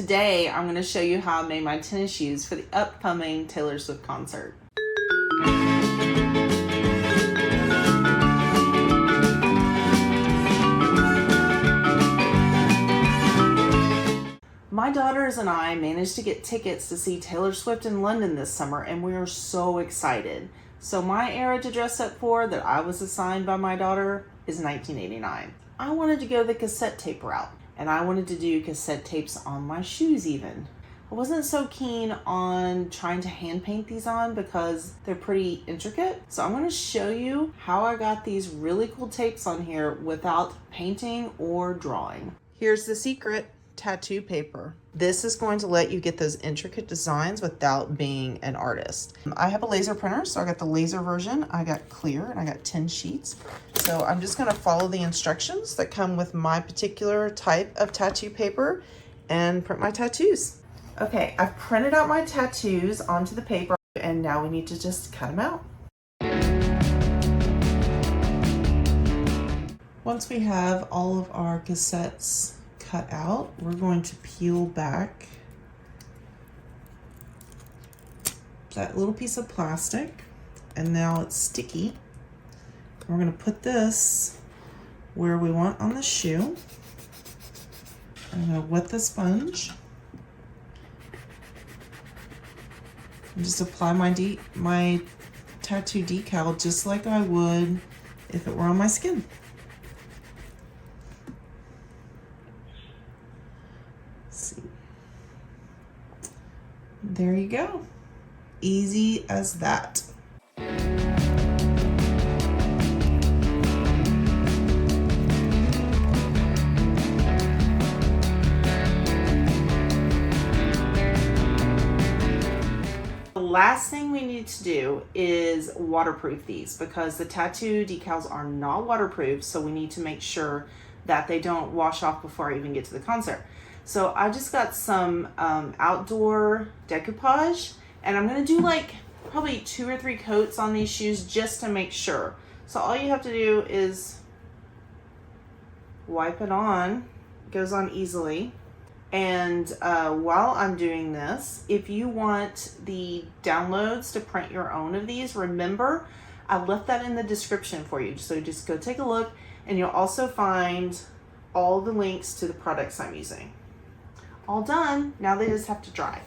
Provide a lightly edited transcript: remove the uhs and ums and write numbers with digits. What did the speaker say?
Today, I'm going to show you how I made my tennis shoes for the upcoming Taylor Swift concert. My daughters and I managed to get tickets to see Taylor Swift in London this summer, and we are so excited. So my era to dress up for that I was assigned by my daughter is 1989. I wanted to go the cassette tape route, and I wanted to do cassette tapes on my shoes even. I wasn't so keen on trying to hand paint these on because they're pretty intricate. So I'm going to show you how I got these really cool tapes on here without painting or drawing. Here's the secret: tattoo paper. This is going to let you get those intricate designs without being an artist. I have a laser printer, so I got the laser version. I got clear and I got 10 sheets. So I'm just going to follow the instructions that come with my particular type of tattoo paper and print my tattoos. Okay, I've printed out my tattoos onto the paper, and now we need to just cut them out. Once we have all of our cassettes cut out, we're going to peel back that little piece of plastic, and now it's sticky. We're going to put this where we want on the shoe. I'm going to wet the sponge and just apply my tattoo decal just like I would if it were on my skin. See. There you go. Easy as that. The last thing we need to do is waterproof these because the tattoo decals are not waterproof, so we need to make sure that they don't wash off before I even get to the concert. So I just got some outdoor decoupage, and I'm gonna do like probably 2 or 3 coats on these shoes just to make sure. So all you have to do is wipe it on. It goes on easily. And while I'm doing this, if you want the downloads to print your own of these, remember I left that in the description for you. So just go take a look, and you'll also find all the links to the products I'm using. All done. Now they just have to dry.